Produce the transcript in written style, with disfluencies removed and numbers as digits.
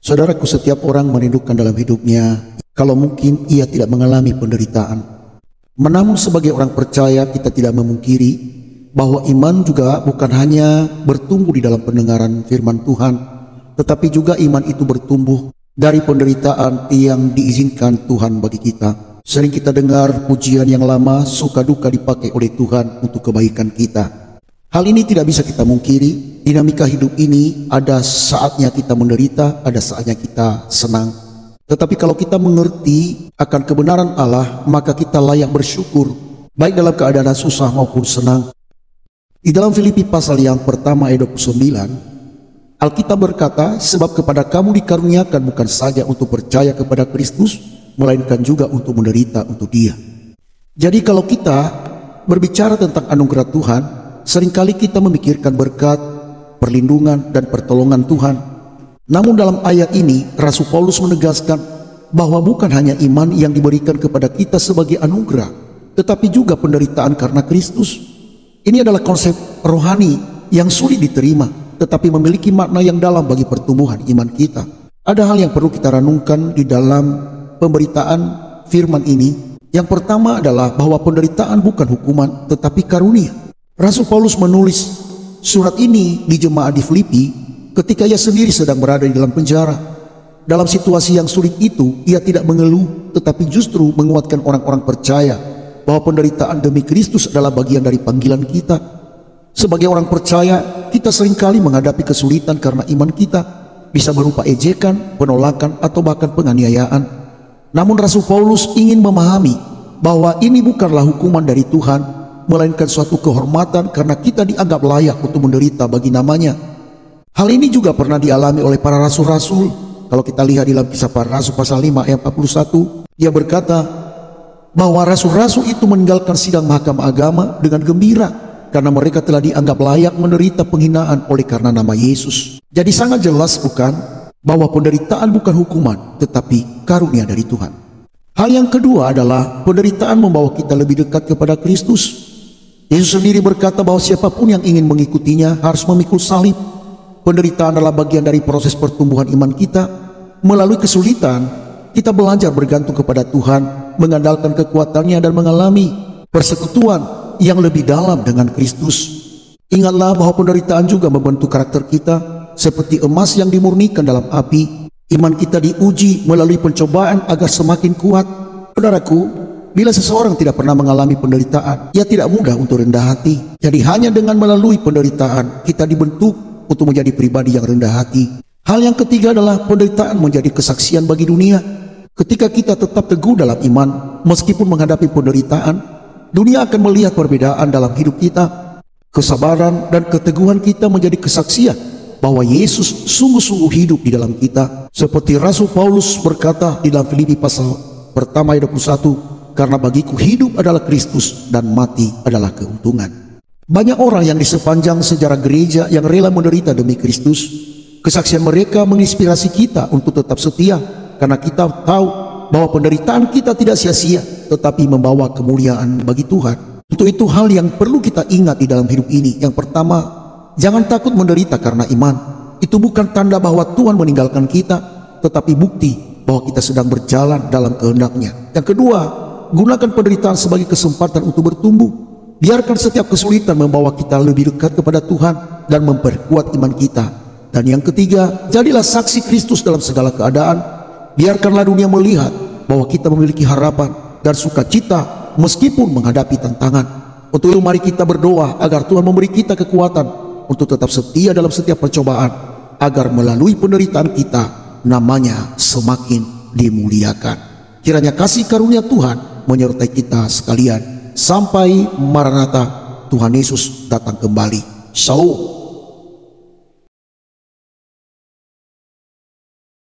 Saudaraku, setiap orang merindukan dalam hidupnya kalau mungkin ia tidak mengalami penderitaan. Namun sebagai orang percaya kita tidak memungkiri bahwa iman juga bukan hanya bertumbuh di dalam pendengaran firman Tuhan, tetapi juga iman itu bertumbuh dari penderitaan yang diizinkan Tuhan bagi kita. Sering kita dengar pujian yang lama suka duka dipakai oleh Tuhan untuk kebaikan kita. Hal ini tidak bisa kita mungkiri. Dinamika hidup ini ada saatnya kita menderita, ada saatnya kita senang. Tetapi kalau kita mengerti akan kebenaran Allah, maka kita layak bersyukur, baik dalam keadaan susah maupun senang. Di dalam Filipi pasal yang pertama ayat 29, Alkitab berkata, sebab kepada kamu dikaruniakan bukan saja untuk percaya kepada Kristus, melainkan juga untuk menderita untuk Dia. Jadi kalau kita berbicara tentang anugerah Tuhan, seringkali kita memikirkan berkat, perlindungan, dan pertolongan Tuhan. Namun dalam ayat ini, Rasul Paulus menegaskan bahwa bukan hanya iman yang diberikan kepada kita sebagai anugerah, tetapi juga penderitaan karena Kristus. Ini adalah konsep rohani yang sulit diterima, tetapi memiliki makna yang dalam bagi pertumbuhan iman kita. Ada hal yang perlu kita renungkan di dalam pemberitaan firman ini. Yang pertama adalah bahwa penderitaan bukan hukuman, tetapi karunia. Rasul Paulus menulis surat ini di jemaat di Filipi ketika ia sendiri sedang berada di dalam penjara. Dalam situasi yang sulit itu, ia tidak mengeluh, tetapi justru menguatkan orang-orang percaya bahwa penderitaan demi Kristus adalah bagian dari panggilan kita. Sebagai orang percaya, kita seringkali menghadapi kesulitan karena iman kita bisa berupa ejekan, penolakan, atau bahkan penganiayaan. Namun Rasul Paulus ingin memahami bahwa ini bukanlah hukuman dari Tuhan, melainkan suatu kehormatan karena kita dianggap layak untuk menderita bagi namanya. Hal ini juga pernah dialami oleh para rasul-rasul. Kalau kita lihat dalam Kisah Para Rasul pasal 5 ayat 41, dia berkata bahwa rasul-rasul itu meninggalkan sidang mahkamah agama dengan gembira karena mereka telah dianggap layak menderita penghinaan oleh karena nama Yesus. Jadi sangat jelas bukan bahwa penderitaan bukan hukuman, tetapi karunia dari Tuhan. Hal yang kedua adalah penderitaan membawa kita lebih dekat kepada Kristus. Yesus sendiri berkata bahwa siapapun yang ingin mengikutinya harus memikul salib. Penderitaan adalah bagian dari proses pertumbuhan iman kita. Melalui kesulitan, kita belajar bergantung kepada Tuhan, mengandalkan kekuatannya dan mengalami persekutuan yang lebih dalam dengan Kristus. Ingatlah bahwa penderitaan juga membentuk karakter kita, seperti emas yang dimurnikan dalam api. Iman kita diuji melalui pencobaan agar semakin kuat. Saudaraku, bila seseorang tidak pernah mengalami penderitaan, ia tidak mudah untuk rendah hati. Jadi hanya dengan melalui penderitaan, kita dibentuk untuk menjadi pribadi yang rendah hati. Hal yang ketiga adalah penderitaan menjadi kesaksian bagi dunia. Ketika kita tetap teguh dalam iman, meskipun menghadapi penderitaan, dunia akan melihat perbedaan dalam hidup kita. Kesabaran dan keteguhan kita menjadi kesaksian bahwa Yesus sungguh-sungguh hidup di dalam kita. Seperti Rasul Paulus berkata di dalam Filipi pasal pertama ayat 21, karena bagiku hidup adalah Kristus dan mati adalah keuntungan. Banyak orang yang di sepanjang sejarah gereja yang rela menderita demi Kristus. Kesaksian mereka menginspirasi kita untuk tetap setia, karena kita tahu bahwa penderitaan kita tidak sia-sia, tetapi membawa kemuliaan bagi Tuhan. Untuk itu hal yang perlu kita ingat di dalam hidup ini. Yang pertama, jangan takut menderita karena iman. Itu bukan tanda bahwa Tuhan meninggalkan kita, tetapi bukti bahwa kita sedang berjalan dalam kehendak-Nya. Yang kedua, gunakan penderitaan sebagai kesempatan untuk bertumbuh. Biarkan setiap kesulitan membawa kita lebih dekat kepada Tuhan dan memperkuat iman kita. Dan yang ketiga, jadilah saksi Kristus dalam segala keadaan. Biarkanlah dunia melihat bahwa kita memiliki harapan dan sukacita meskipun menghadapi tantangan. Untuk itu mari kita berdoa agar Tuhan memberi kita kekuatan untuk tetap setia dalam setiap percobaan, agar melalui penderitaan kita namanya semakin dimuliakan. Kiranya kasih karunia Tuhan menyertai kita sekalian sampai Maranatha, Tuhan Yesus datang kembali. Shalom.